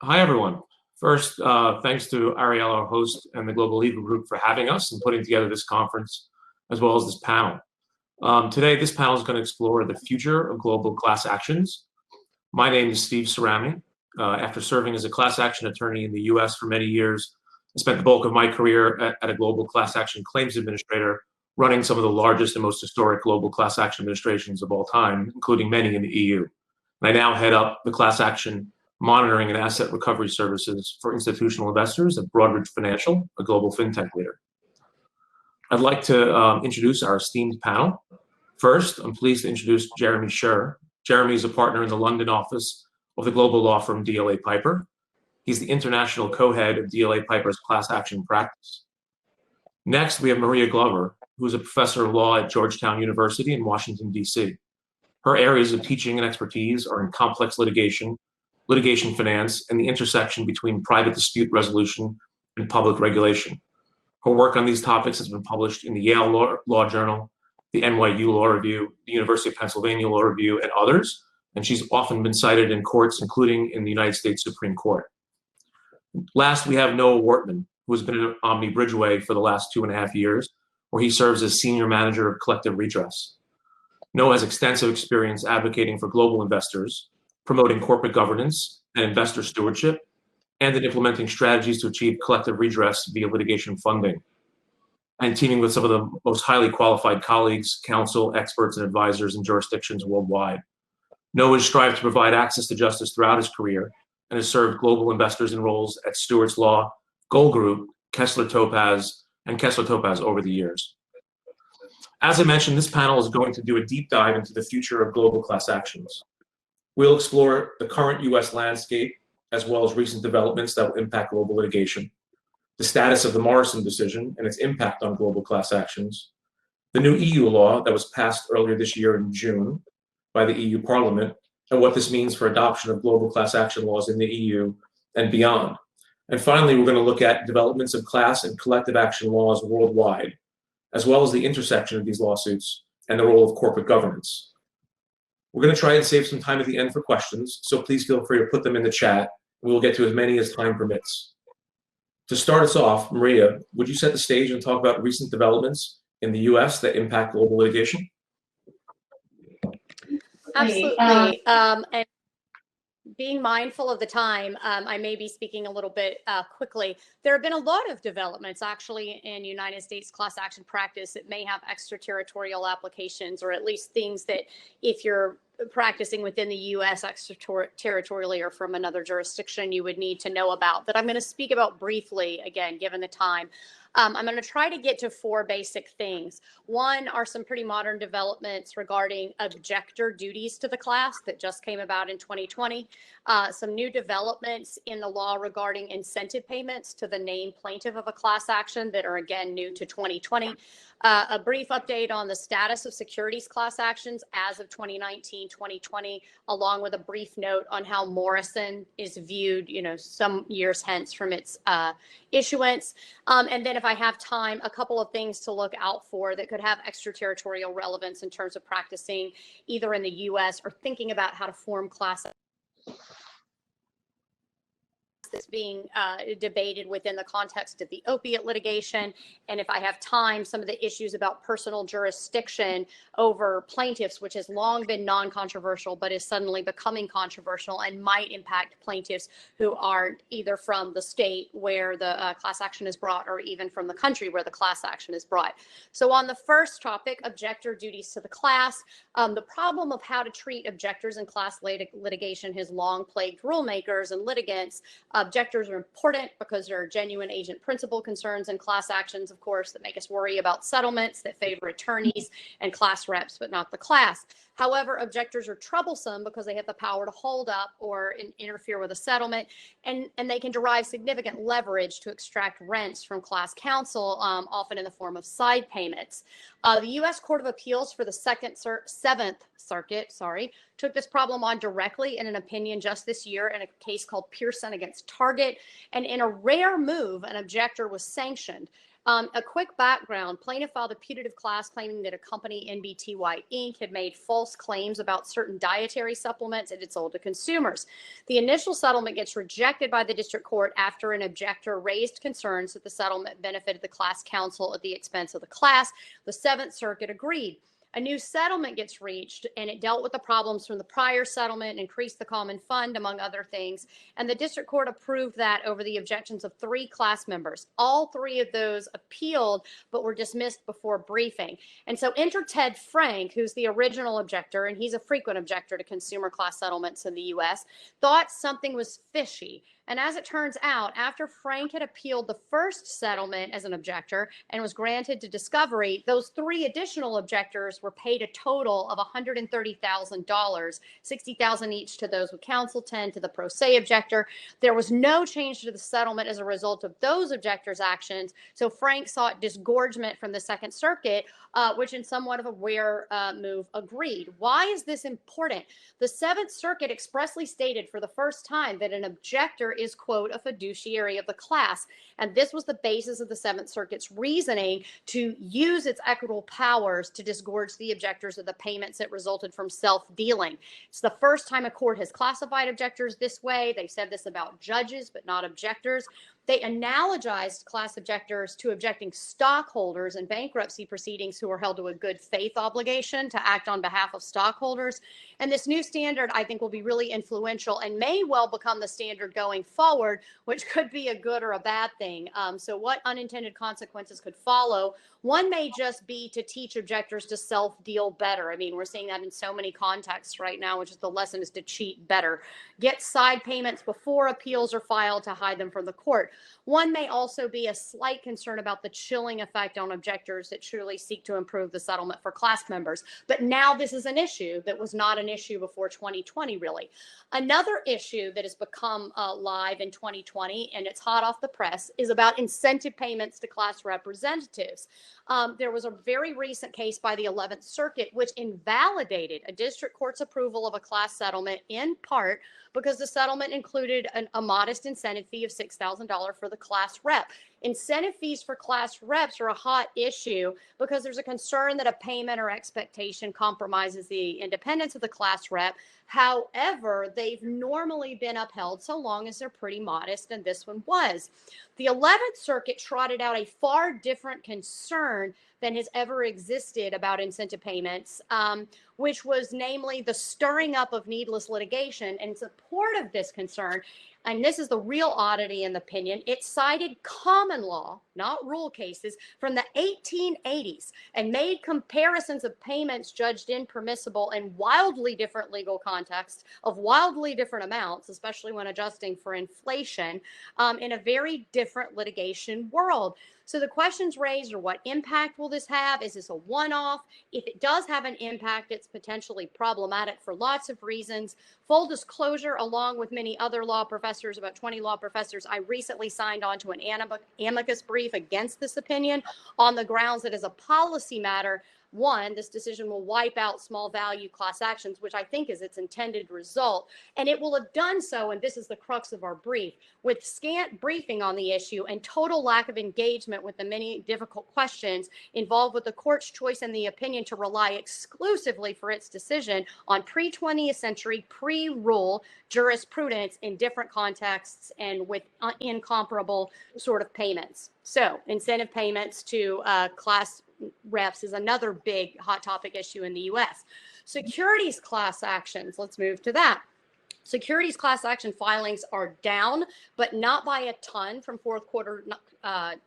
Hi, everyone. First, thanks to Ariel, our host, and the Global Legal Group for having us and putting together this conference, as well as this panel. Today, this panel is going to explore the future of global class actions. My name is Steve Cirami. After serving as a class action attorney in the US for many years, I spent the bulk of my career at a global class action claims administrator, running some of the largest and most historic global class action administrations of all time, including many in the EU. I now head up the class action monitoring and asset recovery services for institutional investors at Broadridge Financial, a global fintech leader. I'd like to introduce our esteemed panel. First, I'm pleased to introduce Jeremy Sher. Jeremy is a partner in the London office of the global law firm DLA Piper. He's the international co-head of DLA Piper's class action practice. Next, we have Maria Glover, who is a professor of law at Georgetown University in Washington, D.C. Her areas of teaching and expertise are in complex litigation finance, and the intersection between private dispute resolution and public regulation. Her work on these topics has been published in the Yale Law Journal, the NYU Law Review, the University of Pennsylvania Law Review, and others, and she's often been cited in courts, including in the United States Supreme Court. Last, we have Noah Wortman, who has been at Omni Bridgeway for the last 2.5 years, where he serves as senior manager of collective redress. Noah has extensive experience advocating for global investors, promoting corporate governance and investor stewardship, and in implementing strategies to achieve collective redress via litigation funding, and teaming with some of the most highly qualified colleagues, counsel, experts, and advisors in jurisdictions worldwide. Noah has strived to provide access to justice throughout his career and has served global investors in roles at Stewart's Law, Gold Group, Kessler Topaz over the years. As I mentioned, this panel is going to do a deep dive into the future of global class actions. We'll explore the current US landscape, as well as recent developments that will impact global litigation, the status of the Morrison decision and its impact on global class actions, the new EU law that was passed earlier this year in June by the EU Parliament, and what this means for adoption of global class action laws in the EU and beyond. And finally, we're going to look at developments of class and collective action laws worldwide, as well as the intersection of these lawsuits and the role of corporate governance. We're going to try and save some time at the end for questions, so please feel free to put them in the chat. We will get to as many as time permits. To start us off, Maria, would you set the stage and talk about recent developments in the US that impact global litigation? Absolutely. And being mindful of the time, I may be speaking a little bit quickly. There have been a lot of developments actually in United States class action practice that may have extraterritorial applications, or at least things that if you're practicing within the US extraterritorially or from another jurisdiction, you would need to know about, that I'm going to speak about briefly, again, given the time. I'm going to try to get to 4 basic things. One are some pretty modern developments regarding objector duties to the class that just came about in 2020. Some new developments in the law regarding incentive payments to the named plaintiff of a class action that are, again, new to 2020. A brief update on the status of securities class actions as of 2019-2020, along with a brief note on how Morrison is viewed, some years hence from its issuance. And then if I have time, a couple of things to look out for that could have extraterritorial relevance in terms of practicing either in the US or thinking about how to form class that's being debated within the context of the opiate litigation. And if I have time, some of the issues about personal jurisdiction over plaintiffs, which has long been non-controversial, but is suddenly becoming controversial and might impact plaintiffs who are either from the state where the class action is brought or even from the country where the class action is brought. So on the first topic, objector duties to the class, the problem of how to treat objectors in class litigation has long plagued rulemakers and litigants. Objectors are important because there are genuine agent principal concerns in class actions, of course, that make us worry about settlements that favor attorneys and class reps, but not the class. However, objectors are troublesome because they have the power to hold up or interfere with a settlement, and they can derive significant leverage to extract rents from class counsel, often in the form of side payments. The U.S. Court of Appeals for the Seventh Circuit, took this problem on directly in an opinion just this year in a case called Pearson against Target, and in a rare move, an objector was sanctioned. A quick background, plaintiff filed a putative class claiming that a company, NBTY Inc., had made false claims about certain dietary supplements it had sold to consumers. The initial settlement gets rejected by the district court after an objector raised concerns that the settlement benefited the class counsel at the expense of the class. The Seventh Circuit agreed. A new settlement gets reached, and it dealt with the problems from the prior settlement, increased the common fund, among other things. And the district court approved that over the objections of 3 class members. All 3 of those appealed, but were dismissed before briefing. And so enter Ted Frank, who's the original objector, and he's a frequent objector to consumer class settlements in the U.S., thought something was fishy. And as it turns out, after Frank had appealed the first settlement as an objector and was granted to discovery, those 3 additional objectors were paid a total of $130,000, $60,000 each to those with counsel, 10 to the pro se objector. There was no change to the settlement as a result of those objectors' actions. So Frank sought disgorgement from the Second Circuit, which in somewhat of a rare move agreed. Why is this important? The Seventh Circuit expressly stated for the first time that an objector is, quote, a fiduciary of the class. And this was the basis of the Seventh Circuit's reasoning to use its equitable powers to disgorge the objectors of the payments that resulted from self-dealing. It's the first time a court has classified objectors this way. They've said this about judges, but not objectors. They analogized class objectors to objecting stockholders in bankruptcy proceedings who are held to a good faith obligation to act on behalf of stockholders. And this new standard, I think, will be really influential and may well become the standard going forward, which could be a good or a bad thing. So what unintended consequences could follow? One may just be to teach objectors to self-deal better. I mean, we're seeing that in so many contexts right now, which is the lesson is to cheat better. Get side payments before appeals are filed to hide them from the court. One may also be a slight concern about the chilling effect on objectors that truly seek to improve the settlement for class members. But now this is an issue that was not an issue before 2020, really. Another issue that has become live in 2020, and it's hot off the press, is about incentive payments to class representatives. There was a very recent case by the 11th Circuit which invalidated a district court's approval of a class settlement in part because the settlement included a modest incentive fee of $6,000 for the class rep. Incentive fees for class reps are a hot issue because there's a concern that a payment or expectation compromises the independence of the class rep. However, they've normally been upheld so long as they're pretty modest, and this one was. The 11th Circuit trotted out a far different concern than has ever existed about incentive payments, which was namely the stirring up of needless litigation. And in support of this concern, and this is the real oddity in the opinion, it cited common law, not rule cases, from the 1880s and made comparisons of payments judged impermissible in wildly different legal contexts of wildly different amounts, especially when adjusting for inflation, in a very different litigation world. So the questions raised are, what impact will this have? Is this a one-off? If it does have an impact, it's potentially problematic for lots of reasons. Full disclosure, along with many other law professors, about 20 law professors, I recently signed on to an amicus brief against this opinion on the grounds that as a policy matter, one, this decision will wipe out small value class actions, which I think is its intended result. And it will have done so, and this is the crux of our brief, with scant briefing on the issue and total lack of engagement with the many difficult questions involved with the court's choice in the opinion to rely exclusively for its decision on pre-20th century, pre-rule jurisprudence in different contexts and with incomparable sort of payments. So incentive payments to class reps is another big hot topic issue in the U.S. Securities class actions, let's move to that. Securities class action filings are down, but not by a ton from fourth quarter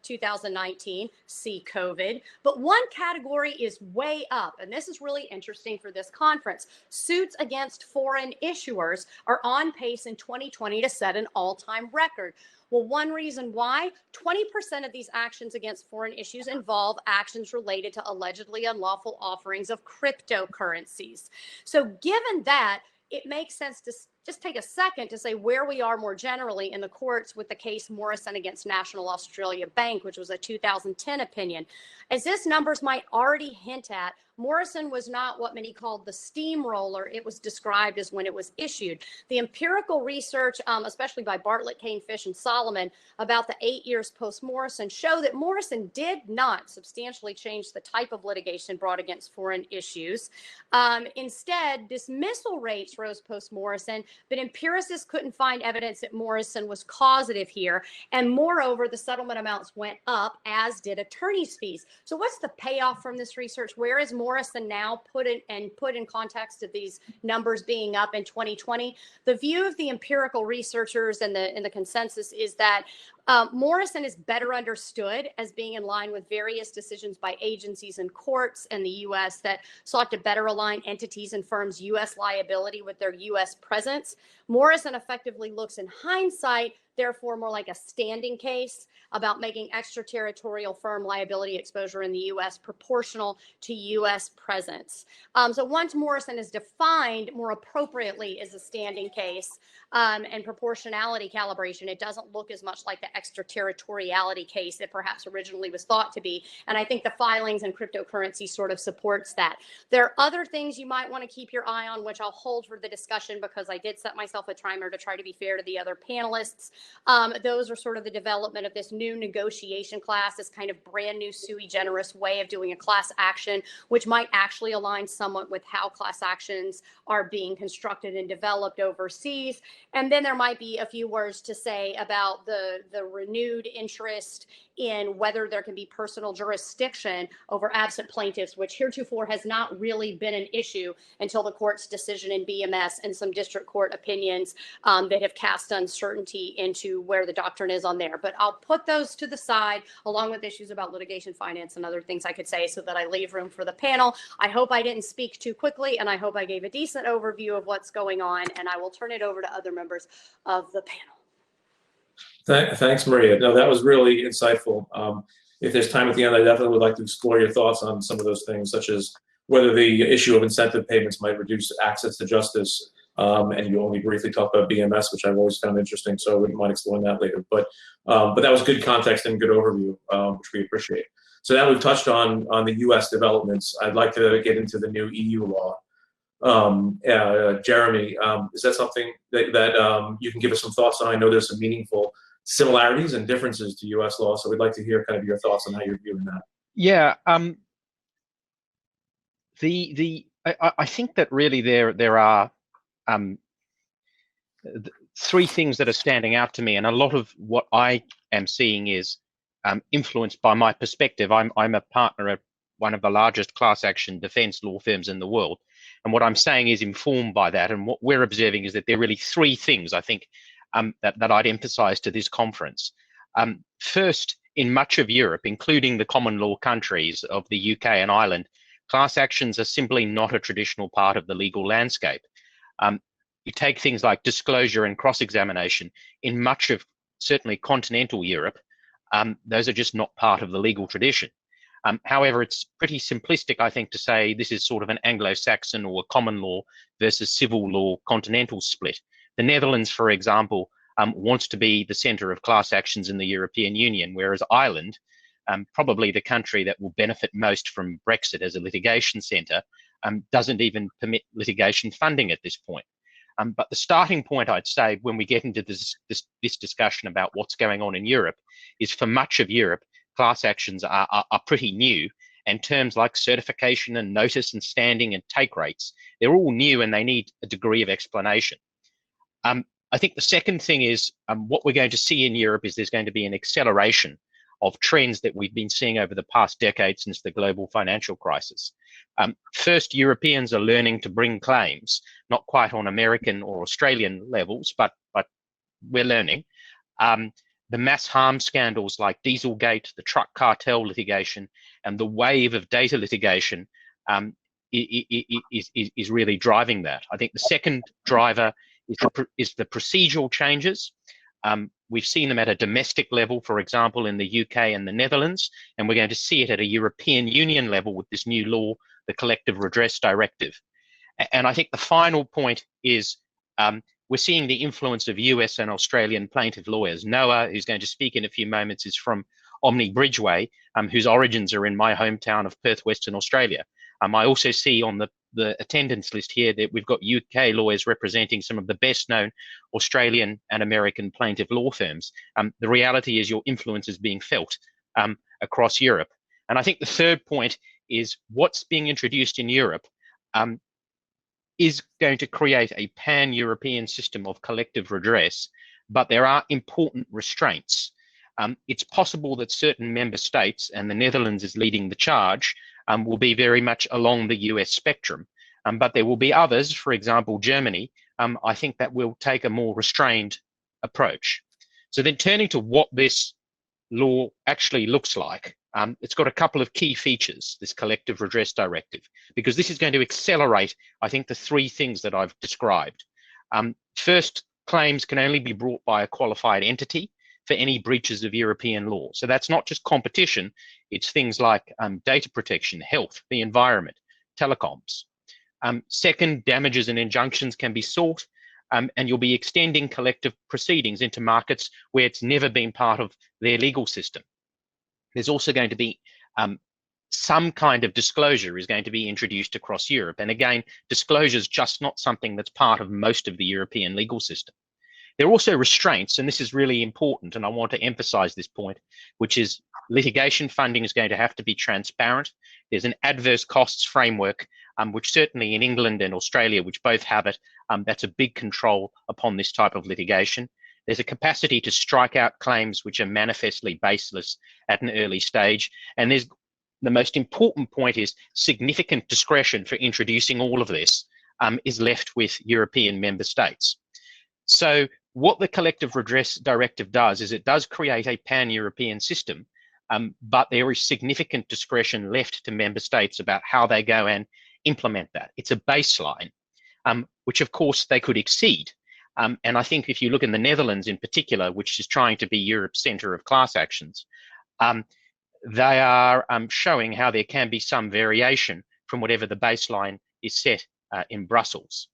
2019, see COVID. But one category is way up, and this is really interesting for this conference. Suits against foreign issuers are on pace in 2020 to set an all-time record. Well, one reason why, 20% of these actions against foreign issues involve actions related to allegedly unlawful offerings of cryptocurrencies. So given that, it makes sense to just take a second to say where we are more generally in the courts with the case Morrison against National Australia Bank, which was a 2010 opinion. As this numbers might already hint at, Morrison was not what many called the steamroller it was described as when it was issued. The empirical research, especially by Bartlett, Kane, Fish, and Solomon, about the 8 years post-Morrison show that Morrison did not substantially change the type of litigation brought against foreign issues. Instead, dismissal rates rose post-Morrison, but empiricists couldn't find evidence that Morrison was causative here. And moreover, the settlement amounts went up, as did attorney's fees. So what's the payoff from this research? Where is Morrison now put in context of these numbers being up in 2020? The view of the empirical researchers and the consensus is that Morrison is better understood as being in line with various decisions by agencies and courts in the U.S. that sought to better align entities and firms' U.S. liability with their U.S. presence. Morrison effectively looks in hindsight, therefore more like a standing case about making extraterritorial firm liability exposure in the U.S. proportional to U.S. presence. So once Morrison is defined more appropriately as a standing case and proportionality calibration, it doesn't look as much like the extraterritoriality case that perhaps originally was thought to be. And I think the filings and cryptocurrency sort of supports that. There are other things you might want to keep your eye on, which I'll hold for the discussion because I did set myself a timer to try to be fair to the other panelists. Those are sort of the development of this new negotiation class, this kind of brand new sui generis way of doing a class action, which might actually align somewhat with how class actions are being constructed and developed overseas. And then there might be a few words to say about the renewed interest in whether there can be personal jurisdiction over absent plaintiffs, which heretofore has not really been an issue until the court's decision in BMS and some district court opinions that have cast uncertainty into where the doctrine is on there. But I'll put those to the side, along with issues about litigation finance and other things I could say, so that I leave room for the panel. I hope I didn't speak too quickly, and I hope I gave a decent overview of what's going on, and I will turn it over to other members of the panel. Thanks, Maria. No, that was really insightful. If there's time at the end, I definitely would like to explore your thoughts on some of those things, such as whether the issue of incentive payments might reduce access to justice. And you only briefly talked about BMS, which I've always found interesting, so I wouldn't mind exploring that later. But that was good context and good overview, which we appreciate. So now we've touched on the U.S. developments. I'd like to get into the new EU law. Jeremy, is that something that you can give us some thoughts on? I know there's some meaningful similarities and differences to U.S. law, so we'd like to hear kind of your thoughts on how you're viewing that. Yeah, I think that really there are three things that are standing out to me, and a lot of what I am seeing is influenced by my perspective. I'm a partner at one of the largest class action defense law firms in the world, and what I'm saying is informed by that. And what we're observing is that there are really three things I think that I'd emphasize to this conference. First, in much of Europe, including the common law countries of the UK and Ireland, class actions are simply not a traditional part of the legal landscape. You take things like disclosure and cross-examination. In much of certainly continental Europe, those are just not part of the legal tradition. However, it's pretty simplistic, I think, to say this is sort of an Anglo-Saxon or a common law versus civil law continental split. The Netherlands, for example, wants to be the center of class actions in the European Union, whereas Ireland, probably the country that will benefit most from Brexit as a litigation center, doesn't even permit litigation funding at this point. But the starting point, I'd say, when we get into this discussion about what's going on in Europe, is for much of Europe, class actions are pretty new, and terms like certification and notice and standing and take rates, they're all new and they need a degree of explanation. I think the second thing is what we're going to see in Europe is there's going to be an acceleration of trends that we've been seeing over the past decade since the global financial crisis. First, Europeans are learning to bring claims, not quite on American or Australian levels, but we're learning. The mass harm scandals like Dieselgate, the truck cartel litigation, and the wave of data litigation is really driving that. I think the second driver is the procedural changes. We've seen them at a domestic level, for example, in the UK and the Netherlands, and we're going to see it at a European Union level with this new law, the Collective Redress Directive. And I think the final point is we're seeing the influence of US and Australian plaintiff lawyers. Noah, who's going to speak in a few moments, is from Omni Bridgeway, whose origins are in my hometown of Perth, Western Australia. I also see on the attendance list here that we've got UK lawyers representing some of the best known Australian and American plaintiff law firms. The reality is your influence is being felt across Europe. And I think the third point is what's being introduced in Europe is going to create a pan-European system of collective redress, but there are important restraints. It's possible that certain member states, and the Netherlands is leading the charge, will be very much along the US spectrum. But there will be others, for example, Germany, I think that will take a more restrained approach. So then turning to what this law actually looks like, it's got a couple of key features, this collective redress directive, because this is going to accelerate, I think, the three things that I've described. First, claims can only be brought by a qualified entity for any breaches of European law. So that's not just competition, it's things like data protection, health, the environment, telecoms. Second, damages and injunctions can be sought, and you'll be extending collective proceedings into markets where it's never been part of their legal system. There's also going to be some kind of disclosure is going to be introduced across Europe. And again, disclosure is just not something that's part of most of the European legal system. There are also restraints, and this is really important, and I want to emphasize this point, which is litigation funding is going to have to be transparent. There's an adverse costs framework, which certainly in England and Australia, which both have it, that's a big control upon this type of litigation. There's a capacity to strike out claims which are manifestly baseless at an early stage. And there's the most important point is significant discretion for introducing all of this is left with European member states. So what the Collective Redress Directive does is it does create a pan-European system, but there is significant discretion left to member states about how they go and implement that. It's a baseline, which of course they could exceed. And I think if you look in the Netherlands in particular, which is trying to be Europe's centre of class actions, they are showing how there can be some variation from whatever the baseline is set in Brussels.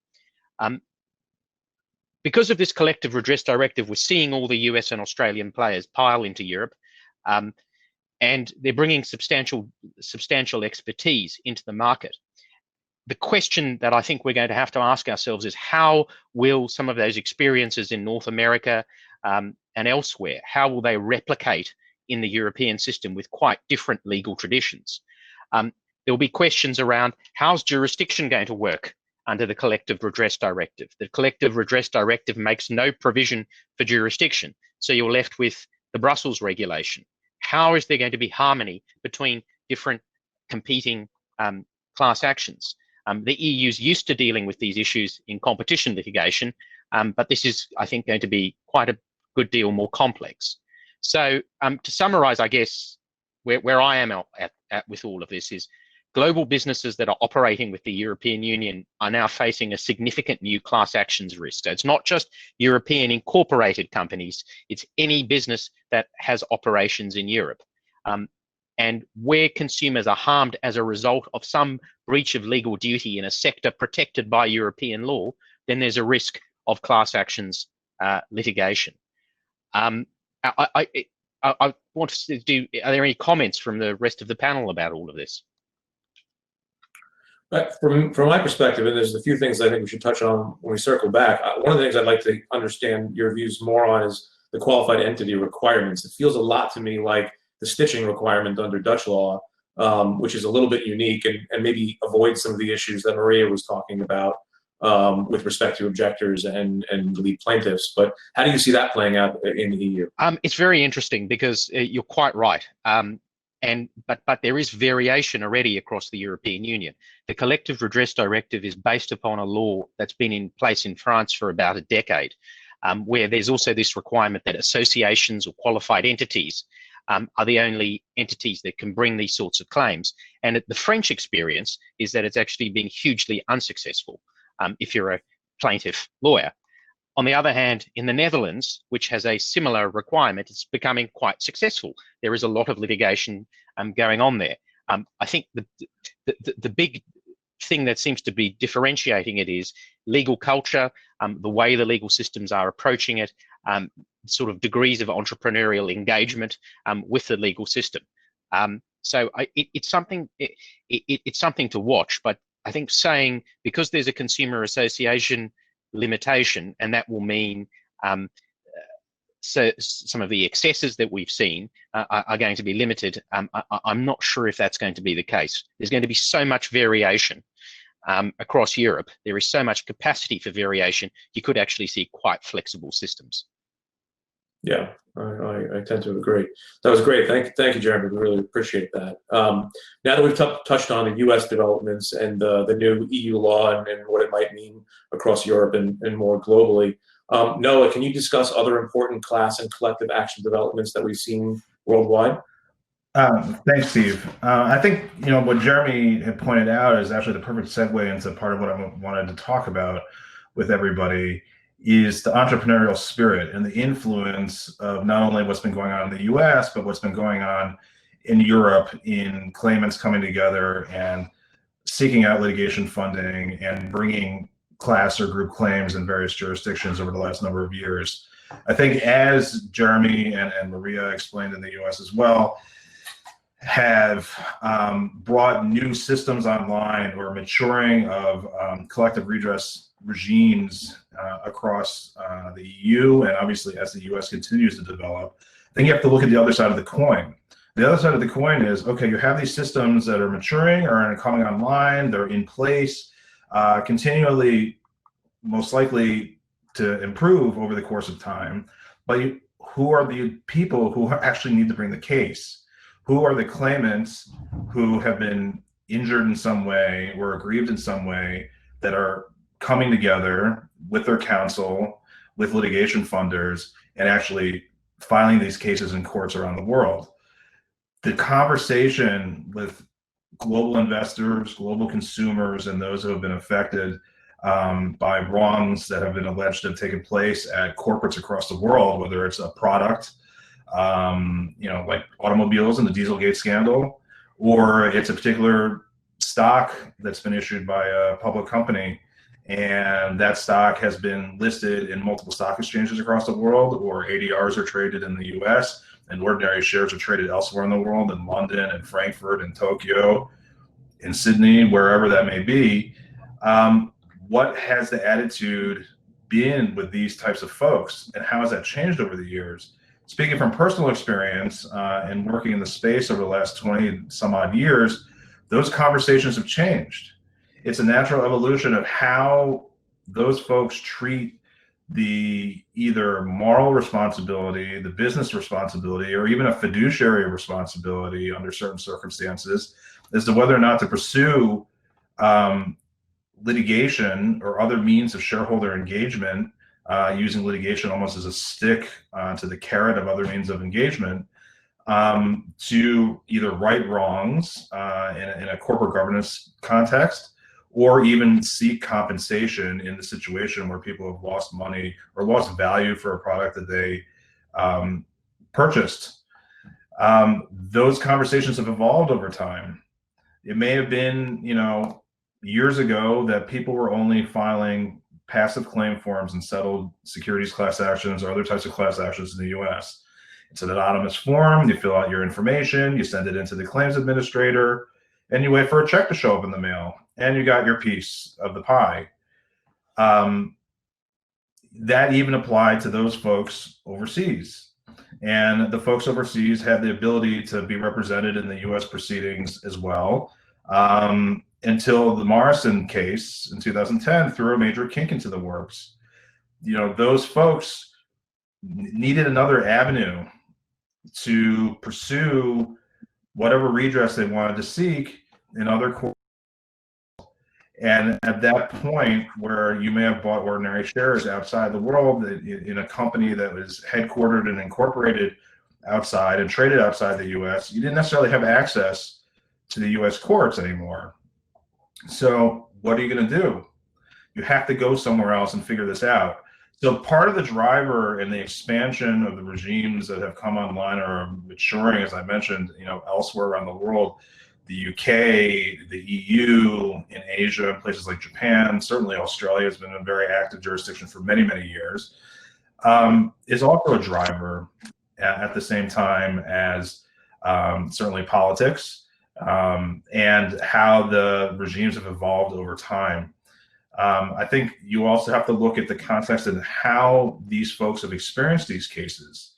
Because of this Collective Redress Directive, we're seeing all the US and Australian players pile into Europe, and they're bringing substantial expertise into the market. The question that I think we're going to have to ask ourselves is how will some of those experiences in North America and elsewhere, how will they replicate in the European system with quite different legal traditions? There will be questions around how's jurisdiction going to work under the Collective Redress Directive. The Collective Redress Directive makes no provision for jurisdiction, so you're left with the Brussels regulation. How is there going to be harmony between different competing class actions? The EU's used to dealing with these issues in competition litigation, but this is, I think, going to be quite a good deal more complex. So to summarize, I guess, where I am at with all of this is global businesses that are operating with the European Union are now facing a significant new class actions risk. So it's not just European incorporated companies, it's any business that has operations in Europe. And where consumers are harmed as a result of some breach of legal duty in a sector protected by European law, then there's a risk of class actions litigation. I want to do, are there any comments from the rest of the panel about all of this? But from my perspective, and there's a few things I think we should touch on when we circle back. One of the things I'd like to understand your views more on is the qualified entity requirements. It feels a lot to me like the stitching requirement under Dutch law, which is a little bit unique and maybe avoids some of the issues that Maria was talking about with respect to objectors and lead plaintiffs. But how do you see that playing out in the EU? It's very interesting because you're quite right. But there is variation already across the European Union. The Collective Redress Directive is based upon a law that's been in place in France for about a decade, where there's also this requirement that associations or qualified entities are the only entities that can bring these sorts of claims. And the French experience is that it's actually been hugely unsuccessful if you're a plaintiff lawyer. On the other hand, in the Netherlands, which has a similar requirement, it's becoming quite successful. There is a lot of litigation going on there. I think the big thing that seems to be differentiating it is legal culture, the way the legal systems are approaching it, sort of degrees of entrepreneurial engagement with the legal system. So it's something it's something to watch. But I think saying, because there's a consumer association limitation, and that will mean so some of the excesses that we've seen are going to be limited. I'm not sure if that's going to be the case. There's going to be so much variation across Europe. There is so much capacity for variation. You could actually see quite flexible systems. Yeah, I tend to agree. That was great. Thank you, Jeremy. We really appreciate that. Now that we've touched on the U.S. developments and the new EU law and what it might mean across Europe and more globally, Noah, can you discuss other important class and collective action developments that we've seen worldwide? Thanks, Steve. I think what Jeremy had pointed out is actually the perfect segue into part of what I wanted to talk about with everybody, is the entrepreneurial spirit and the influence of not only what's been going on in the US, but what's been going on in Europe in claimants coming together and seeking out litigation funding and bringing class or group claims in various jurisdictions over the last number of years. I think, as Jeremy and Maria explained in the US as well, have brought new systems online or maturing of collective redress regimes across the EU, and obviously as the US continues to develop. Then you have to look at the other side of the coin. The other side of the coin is, okay, you have these systems that are maturing or are coming online, they're in place, continually, most likely to improve over the course of time, but who are the people who actually need to bring the case? Who are the claimants who have been injured in some way or aggrieved in some way that are coming together with their counsel, with litigation funders, and actually filing these cases in courts around the world? The conversation with global investors, global consumers, and those who have been affected by wrongs that have been alleged to have taken place at corporates across the world, whether it's a product, like automobiles and the Dieselgate scandal, or it's a particular stock that's been issued by a public company, and that stock has been listed in multiple stock exchanges across the world, or ADRs are traded in the US, and ordinary shares are traded elsewhere in the world, in London and Frankfurt and Tokyo, in Sydney, wherever that may be. What has the attitude been with these types of folks, and how has that changed over the years? Speaking from personal experience and working in the space over the last 20 some odd years, those conversations have changed. It's a natural evolution of how those folks treat the either moral responsibility, the business responsibility, or even a fiduciary responsibility under certain circumstances as to whether or not to pursue litigation or other means of shareholder engagement, using litigation almost as a stick to the carrot of other means of engagement, to either right wrongs in a corporate governance context, or even seek compensation in the situation where people have lost money or lost value for a product that they purchased. Those conversations have evolved over time. It may have been, years ago that people were only filing passive claim forms and settled securities class actions or other types of class actions in the US. It's an anonymous form, you fill out your information, you send it into the claims administrator, and you wait for a check to show up in the mail, and you got your piece of the pie. That even applied to those folks overseas. And the folks overseas had the ability to be represented in the US proceedings as well, until the Morrison case in 2010 threw a major kink into the works. Those folks needed another avenue to pursue whatever redress they wanted to seek in other courts. And at that point, where you may have bought ordinary shares outside the world in a company that was headquartered and incorporated outside and traded outside the US, you didn't necessarily have access to the US courts anymore. So what are you going to do? You have to go somewhere else and figure this out. So part of the driver in the expansion of the regimes that have come online or are maturing, as I mentioned, elsewhere around the world, the UK, the EU, in Asia, places like Japan, certainly Australia has been a very active jurisdiction for many, many years, is also a driver at the same time as certainly politics, and how the regimes have evolved over time. I think you also have to look at the context and how these folks have experienced these cases.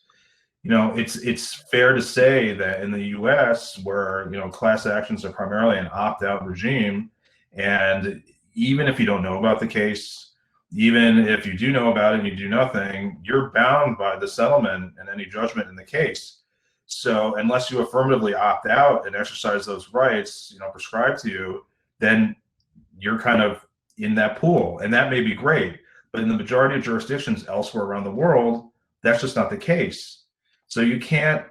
It's fair to say that in the U.S., where class actions are primarily an opt-out regime, and even if you don't know about the case, even if you do know about it and you do nothing, you're bound by the settlement and any judgment in the case. So unless you affirmatively opt out and exercise those rights, prescribed to you, then you're kind of in that pool, and that may be great. But in the majority of jurisdictions elsewhere around the world, that's just not the case. So you can't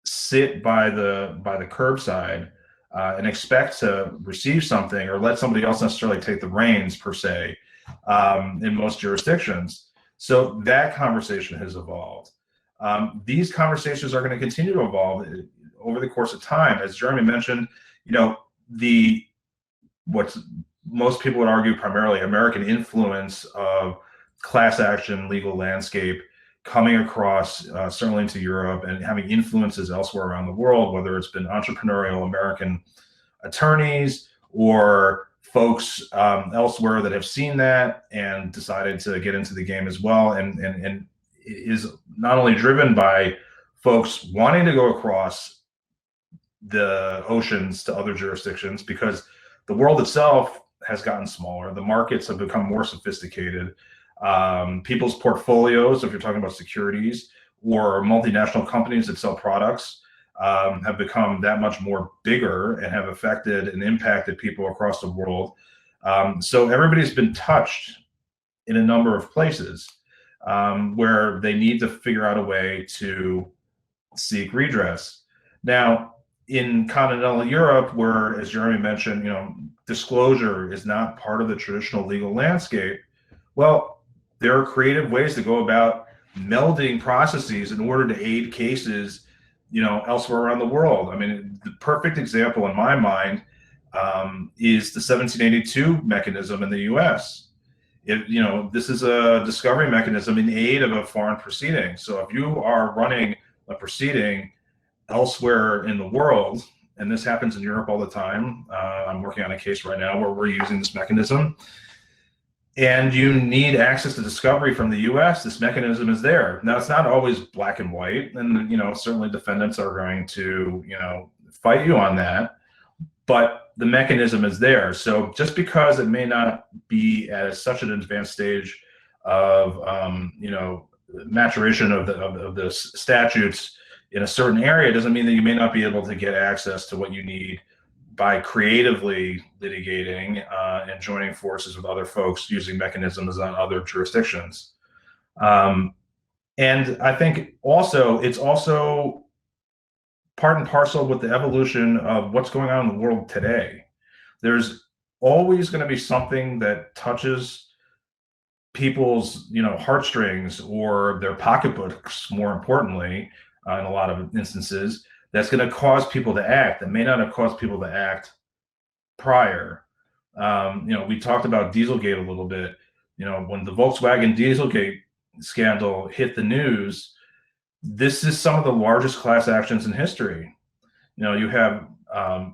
sit by the curbside and expect to receive something or let somebody else necessarily take the reins per se in most jurisdictions. So that conversation has evolved. These conversations are going to continue to evolve over the course of time. As Jeremy mentioned, what's most people would argue primarily American influence of class action legal landscape coming across certainly into Europe and having influences elsewhere around the world, whether it's been entrepreneurial American attorneys or folks elsewhere that have seen that and decided to get into the game as well, and is not only driven by folks wanting to go across the oceans to other jurisdictions because the world itself has gotten smaller, the markets have become more sophisticated, people's portfolios, if you're talking about securities or multinational companies that sell products, have become that much more bigger and have affected and impacted people across the world. So everybody's been touched in a number of places where they need to figure out a way to seek redress. Now, in continental Europe, where, as Jeremy mentioned, disclosure is not part of the traditional legal landscape, well, there are creative ways to go about melding processes in order to aid cases, elsewhere around the world. I mean, the perfect example in my mind is the 1782 mechanism in the U.S. This is a discovery mechanism in aid of a foreign proceeding. So if you are running a proceeding elsewhere in the world, and this happens in Europe all the time, I'm working on a case right now where we're using this mechanism, and you need access to discovery from the U.S., this mechanism is there. Now, it's not always black and white, and certainly defendants are going to fight you on that, but the mechanism is there. So just because it may not be at such an advanced stage of maturation of the statutes in a certain area doesn't mean that you may not be able to get access to what you need by creatively litigating and joining forces with other folks using mechanisms on other jurisdictions. And I think it's also part and parcel with the evolution of what's going on in the world today. There's always going to be something that touches people's heartstrings or their pocketbooks, more importantly, in a lot of instances, that's going to cause people to act that may not have caused people to act prior. We talked about Dieselgate a little bit. When the Volkswagen Dieselgate scandal hit the news, this is some of the largest class actions in history. You have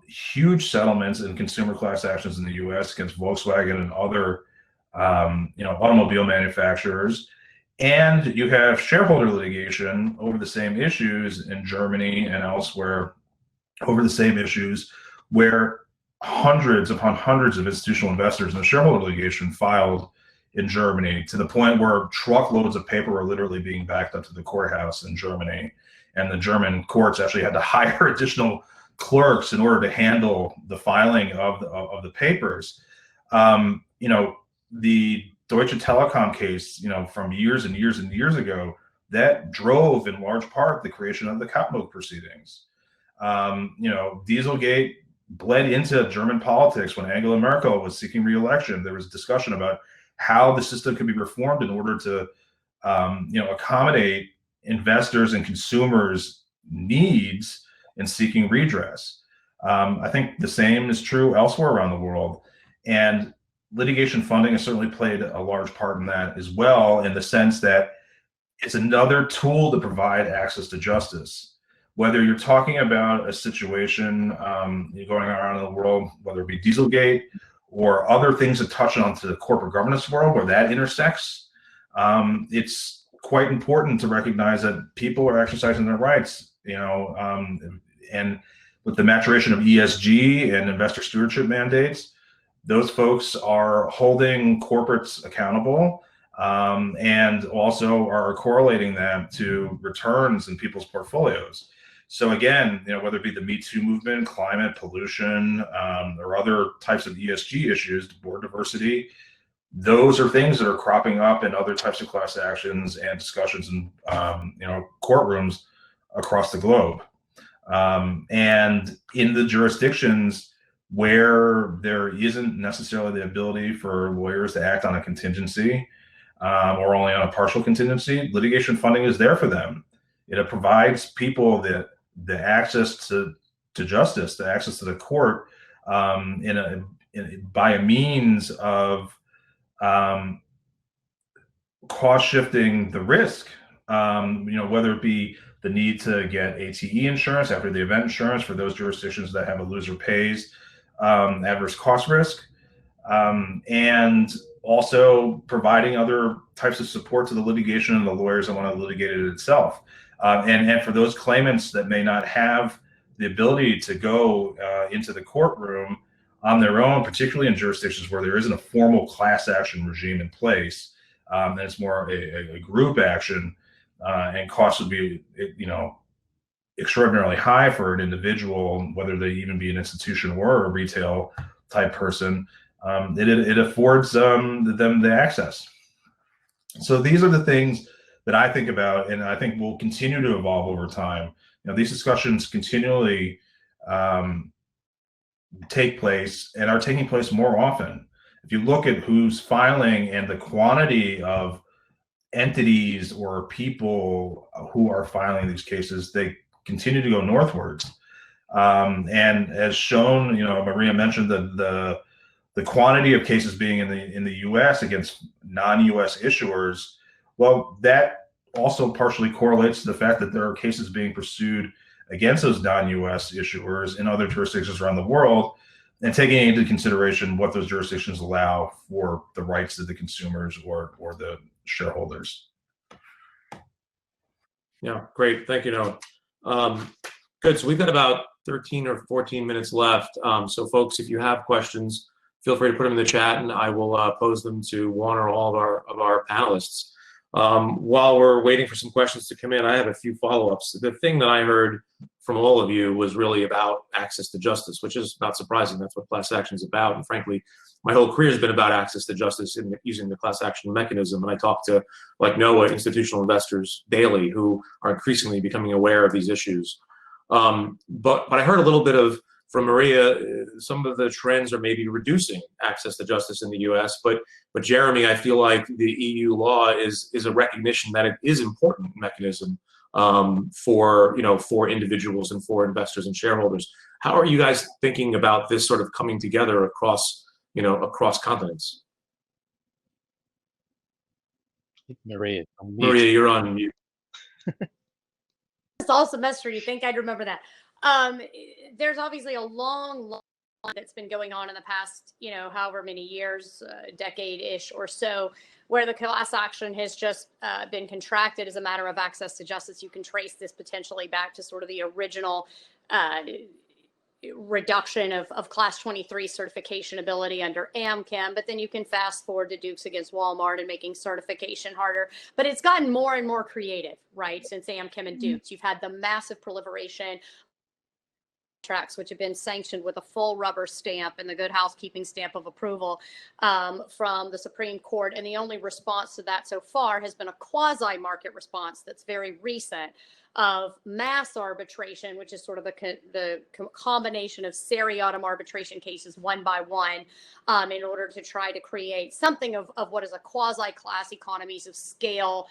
huge settlements in consumer class actions in the U.S. against Volkswagen and other automobile manufacturers. And you have shareholder litigation over the same issues in Germany and elsewhere over the same issues, where hundreds upon hundreds of institutional investors in the shareholder litigation filed in Germany, to the point where truckloads of paper were literally being backed up to the courthouse in Germany. And the German courts actually had to hire additional clerks in order to handle the filing of the papers. The Deutsche Telekom case, from years and years and years ago, that drove in large part the creation of the Kappmog proceedings. Dieselgate bled into German politics when Angela Merkel was seeking re-election. There was discussion about how the system could be reformed in order to, accommodate investors and consumers' needs in seeking redress. I think the same is true elsewhere around the world. And litigation funding has certainly played a large part in that as well, in the sense that it's another tool to provide access to justice. whether you're talking about a situation going around in the world, whether it be Dieselgate or other things that touch onto the corporate governance world where that intersects, it's quite important to recognize that people are exercising their rights, and with the maturation of ESG and investor stewardship mandates, those folks are holding corporates accountable, and also are correlating that to returns in people's portfolios. So again, whether it be the Me Too movement, climate, pollution, or other types of ESG issues, board diversity, those are things that are cropping up in other types of class actions and discussions in courtrooms across the globe. And in the jurisdictions where there isn't necessarily the ability for lawyers to act on a contingency, or only on a partial contingency, litigation funding is there for them. It provides people the access to justice, the access to the court, by a means of cost shifting the risk, whether it be the need to get ATE insurance, after the event insurance, for those jurisdictions that have a loser pays adverse cost risk, and also providing other types of support to the litigation and the lawyers that want to litigate it itself. And for those claimants that may not have the ability to go into the courtroom on their own, particularly in jurisdictions where there isn't a formal class action regime in place, and it's more a group action, and costs would be, extraordinarily high for an individual, whether they even be an institution or a retail type person. It affords them the access. So these are the things that I think about, and I think will continue to evolve over time. These discussions continually take place and are taking place more often. If you look at who's filing and the quantity of entities or people who are filing these cases, they continue to go northwards. And as shown, Maria mentioned the quantity of cases being in the U.S. against non-U.S. issuers. Well, that also partially correlates to the fact that there are cases being pursued against those non-U.S. issuers in other jurisdictions around the world, and taking into consideration what those jurisdictions allow for the rights of the consumers or the shareholders. Yeah, great. Thank you, Noah. Good. So we've got about 13 or 14 minutes left. So folks, if you have questions, feel free to put them in the chat, and I will pose them to one or all of our panelists. While we're waiting for some questions to come in, I have a few follow-ups. The thing that I heard from all of you was really about access to justice, which is not surprising. That's what class action is about. And frankly, my whole career has been about access to justice in using the class action mechanism. And I talk to, like Noah, institutional investors daily who are increasingly becoming aware of these issues. But I heard a little bit from Maria, some of the trends are maybe reducing access to justice in the U.S. But Jeremy, I feel like the EU law is a recognition that it is an important mechanism for individuals and for investors and shareholders. How are you guys thinking about this sort of coming together across continents? Maria, you're on mute. It's all semester. You think I'd remember that? There's obviously a long line that's been going on in the past, however many years, decade-ish or so, where the class action has just been contracted as a matter of access to justice. You can trace this potentially back to sort of the original reduction of class 23 certification ability under AmChem, but then you can fast forward to Dukes against Walmart and making certification harder. But it's gotten more and more creative, right? Since AmChem and Dukes, you've had the massive proliferation contracts, which have been sanctioned with a full rubber stamp and the good housekeeping stamp of approval from the Supreme Court. And the only response to that so far has been a quasi-market response that's very recent of mass arbitration, which is sort of the combination of seriatim arbitration cases one by one, in order to try to create something of what is a quasi-class economies of scale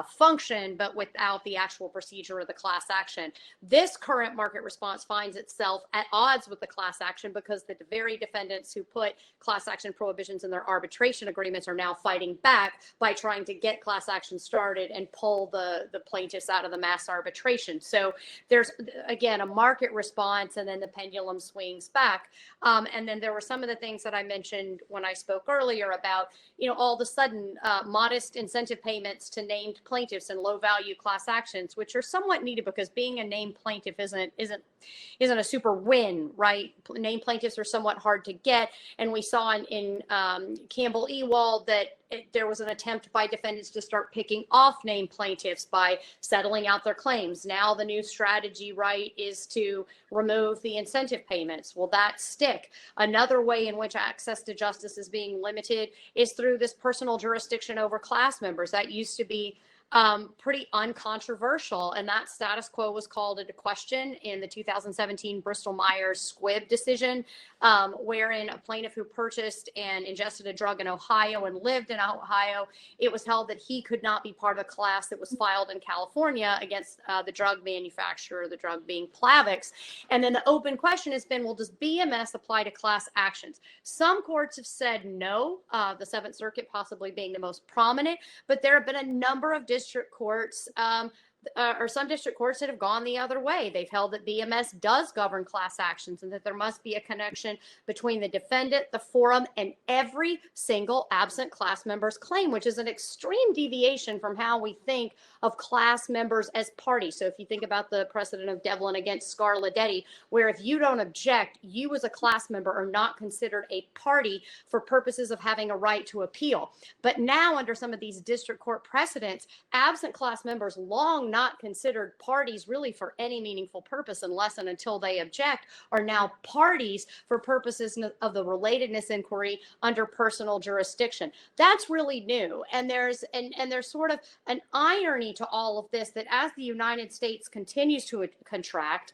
function, but without the actual procedure of the class action. This current market response finds itself at odds with the class action because the very defendants who put class action prohibitions in their arbitration agreements are now fighting back by trying to get class action started and pull the plaintiffs out of the mass arbitration arbitration. So there's, again, a market response, and then the pendulum swings back. And then there were some of the things that I mentioned when I spoke earlier about, all of a sudden modest incentive payments to named plaintiffs and low value class actions, which are somewhat needed because being a named plaintiff isn't a super win, right? Named plaintiffs are somewhat hard to get. And we saw in Campbell Ewald that there was an attempt by defendants to start picking off named plaintiffs by settling out their claims. Now the new strategy, right, is to remove the incentive payments. Will that stick? Another way in which access to justice is being limited is through this personal jurisdiction over class members. That used to be pretty uncontroversial, and that status quo was called into question in the 2017 Bristol-Myers Squibb decision, wherein a plaintiff who purchased and ingested a drug in Ohio and lived in Ohio, it was held that he could not be part of a class that was filed in California against the drug manufacturer, the drug being Plavix. And then the open question has been, well, does BMS apply to class actions? Some courts have said no, the Seventh Circuit possibly being the most prominent, but there have been a number of district courts or some district courts that have gone the other way. They've held that BMS does govern class actions and that there must be a connection between the defendant, the forum, and every single absent class member's claim, which is an extreme deviation from how we think of class members as parties. So if you think about the precedent of Devlin against Scarladetti, where if you don't object, you as a class member are not considered a party for purposes of having a right to appeal. But now under some of these district court precedents, absent class members, long not considered parties really for any meaningful purpose unless and until they object, are now parties for purposes of the relatedness inquiry under personal jurisdiction. That's really new. And there's sort of an irony to all of this, that as the United States continues to contract,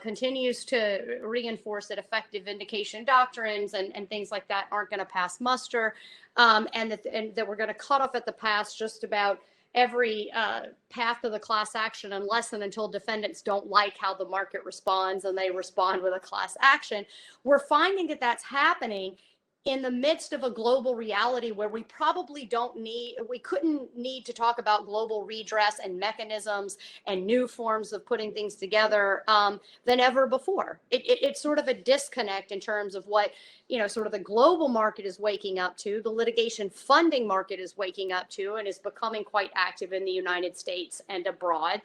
continues to reinforce that effective vindication doctrines and things like that aren't going to pass muster, and that we're going to cut off at the pass just about every path of the class action unless and until defendants don't like how the market responds and they respond with a class action. We're finding that that's happening in the midst of a global reality where we probably couldn't need to talk about global redress and mechanisms and new forms of putting things together than ever before. It's sort of a disconnect in terms of what, sort of the global market is waking up to, the litigation funding market is waking up to, and is becoming quite active in the United States and abroad.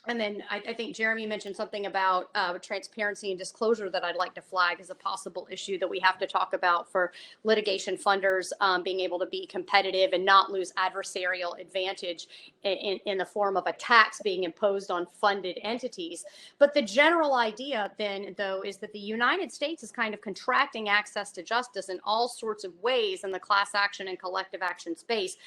And then I think Jeremy mentioned something about transparency and disclosure that I'd like to flag as a possible issue that we have to talk about for litigation funders being able to be competitive and not lose adversarial advantage in the form of a tax being imposed on funded entities. But the general idea then, though, is that the United States is kind of contracting access to justice in all sorts of ways in the class action and collective action space,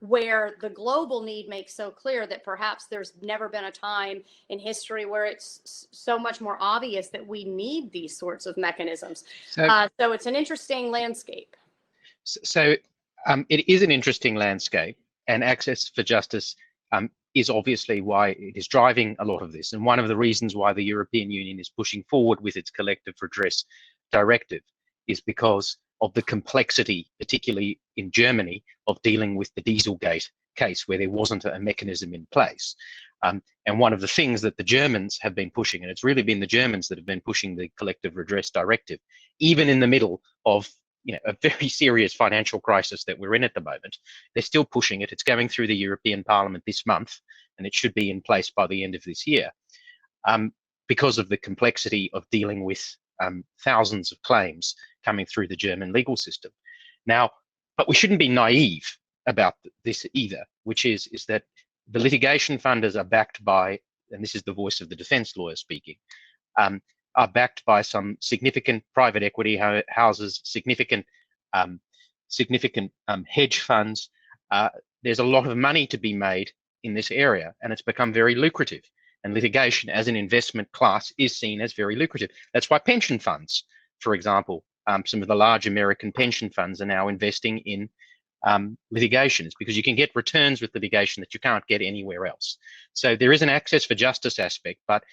where the global need makes so clear that perhaps there's never been a time in history where it's so much more obvious that we need these sorts of mechanisms. So it's an interesting landscape. So it is an interesting landscape, and access for justice is obviously why it is driving a lot of this. And one of the reasons why the European Union is pushing forward with its collective redress directive is because of the complexity, particularly in Germany, of dealing with the Dieselgate case where there wasn't a mechanism in place. And one of the things that the Germans have been pushing, and it's really been the Germans that have been pushing the collective redress directive, even in the middle of a very serious financial crisis that we're in at the moment, they're still pushing it. It's going through the European Parliament this month, and it should be in place by the end of this year, because of the complexity of dealing with thousands of claims coming through the German legal system. Now, but we shouldn't be naive about this either, which is that the litigation funders are backed by, and this is the voice of the defense lawyer speaking, are backed by some significant private equity houses, significant hedge funds. There's a lot of money to be made in this area, and it's become very lucrative. And litigation as an investment class is seen as very lucrative. That's why pension funds, for example, some of the large American pension funds are now investing in litigation. It's because you can get returns with litigation that you can't get anywhere else. So there is an access for justice aspect, but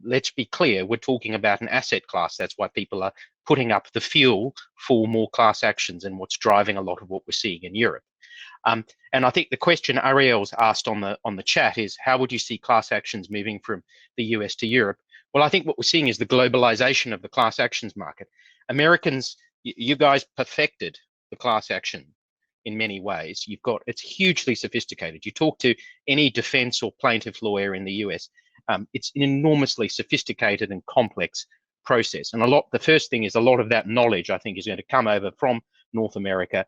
let's be clear, we're talking about an asset class. That's why people are putting up the fuel for more class actions and what's driving a lot of what we're seeing in Europe. And I think the question Ariel's asked on the chat is, how would you see class actions moving from the US to Europe? Well, I think what we're seeing is the globalization of the class actions market. Americans, you guys perfected the class action in many ways. It's hugely sophisticated. You talk to any defense or plaintiff lawyer in the US, it's an enormously sophisticated and complex process. And the first thing is a lot of that knowledge, I think, is going to come over from North America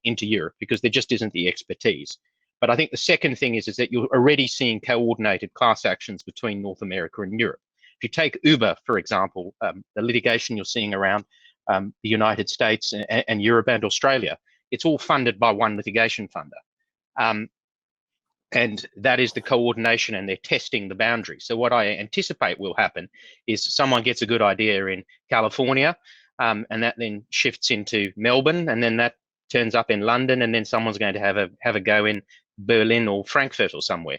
into Europe, because there just isn't the expertise. But I think the second thing is that you're already seeing coordinated class actions between North America and Europe. If you take Uber, for example, the litigation you're seeing around the United States and Europe and Australia, it's all funded by one litigation funder. And that is the coordination, and they're testing the boundaries. So what I anticipate will happen is someone gets a good idea in California, and that then shifts into Melbourne, and then that turns up in London, and then someone's going to have a go in Berlin or Frankfurt or somewhere.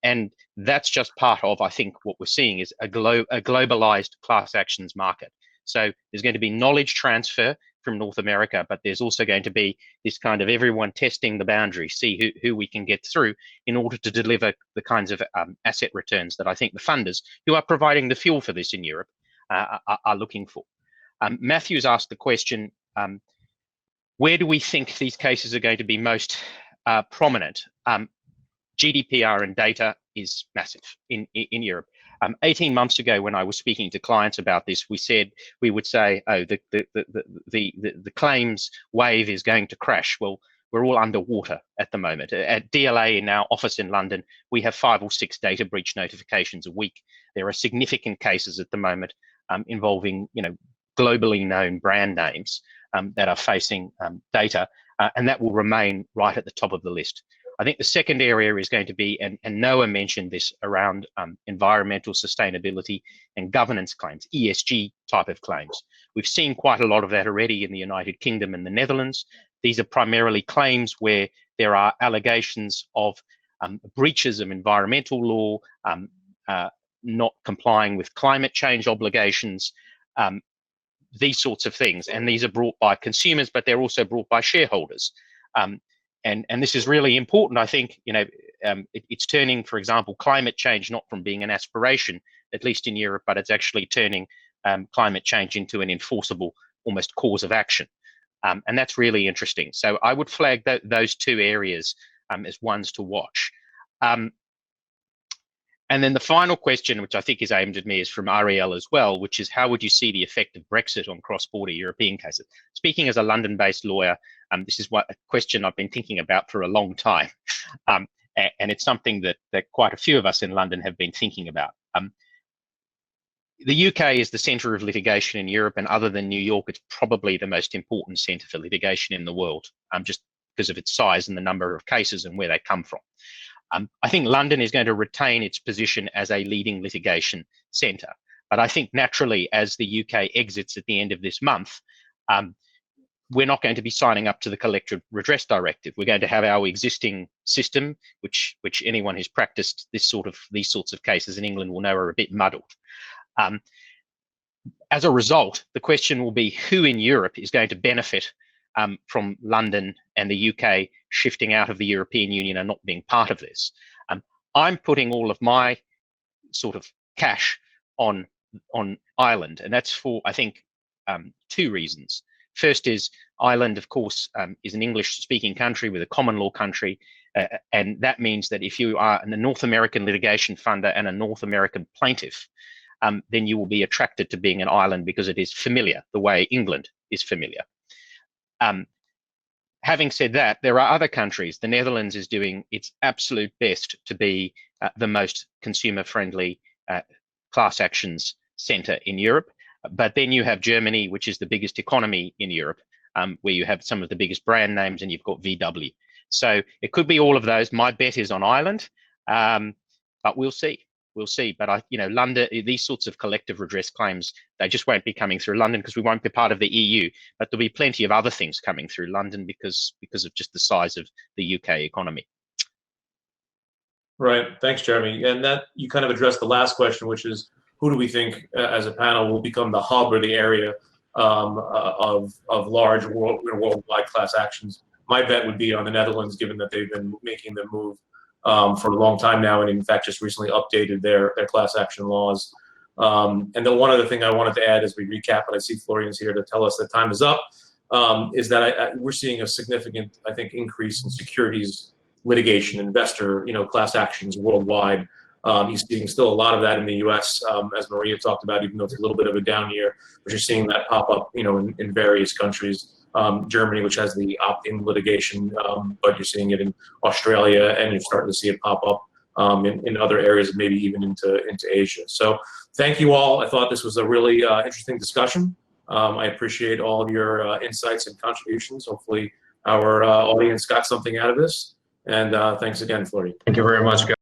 And that's just part of, I think, what we're seeing is a globalized class actions market. So there's going to be knowledge transfer from North America, but there's also going to be this kind of everyone testing the boundaries, see who we can get through in order to deliver the kinds of asset returns that I think the funders who are providing the fuel for this in Europe are looking for. Matthew's asked the question, where do we think these cases are going to be most prominent? GDPR and data is massive in Europe. 18 months ago, when I was speaking to clients about this, we would say, oh, the claims wave is going to crash. Well, we're all underwater at the moment. At DLA, in our office in London, we have 5 or 6 data breach notifications a week. There are significant cases at the moment involving, globally known brand names that are facing data, and that will remain right at the top of the list. I think the second area is going to be, and Noah mentioned this, around environmental sustainability and governance claims, ESG type of claims. We've seen quite a lot of that already in the United Kingdom and the Netherlands. These are primarily claims where there are allegations of breaches of environmental law, not complying with climate change obligations, these sorts of things. And these are brought by consumers, but they're also brought by shareholders. And this is really important. I think, it's turning, for example, climate change not from being an aspiration, at least in Europe, but it's actually turning climate change into an enforceable, almost cause of action. And that's really interesting. So I would flag those 2 areas as ones to watch. And then the final question, which I think is aimed at me, is from Ariel as well, which is, how would you see the effect of Brexit on cross-border European cases? Speaking as a London-based lawyer, this is a question I've been thinking about for a long time. And it's something that quite a few of us in London have been thinking about. The UK is the centre of litigation in Europe, and other than New York, it's probably the most important centre for litigation in the world, just because of its size and the number of cases and where they come from. I think London is going to retain its position as a leading litigation centre. But I think naturally, as the UK exits at the end of this month, we're not going to be signing up to the Collective Redress Directive. We're going to have our existing system, which anyone who's practiced these sorts of cases in England will know are a bit muddled. As a result, the question will be who in Europe is going to benefit from London and the UK shifting out of the European Union and not being part of this. I'm putting all of my sort of cash on Ireland, and that's for, I think, 2 reasons. First is Ireland, of course, is an English-speaking country with a common law country, and that means that if you are a North American litigation funder and a North American plaintiff, then you will be attracted to being in Ireland because it is familiar, the way England is familiar. Having said that, there are other countries. The Netherlands is doing its absolute best to be the most consumer-friendly class actions centre in Europe. But then you have Germany, which is the biggest economy in Europe, where you have some of the biggest brand names, and you've got VW. So it could be all of those. My bet is on Ireland, but we'll see. We'll see. But London, these sorts of collective redress claims, they just won't be coming through London because we won't be part of the EU. But there'll be plenty of other things coming through London because of just the size of the UK economy. Right. Thanks, Jeremy. And that you kind of addressed the last question, which is, who do we think as a panel will become the hub or the area of large worldwide class actions? my bet would be on the Netherlands, given that they've been making the move for a long time now, and in fact just recently updated their class action laws. And then one other thing I wanted to add as we recap, and I see Florian's here to tell us that time is up, is that we're seeing a significant, I think, increase in securities litigation, investor, class actions worldwide. You're seeing still a lot of that in the U.S., as Maria talked about, even though it's a little bit of a down year, but you're seeing that pop up, in various countries. Germany, which has the opt-in litigation, but you're seeing it in Australia, and you're starting to see it pop up in other areas, maybe even into Asia. So thank you all. I thought this was a really interesting discussion. I appreciate all of your insights and contributions. Hopefully our audience got something out of this. And thanks again, Florian. Thank you very much, guys.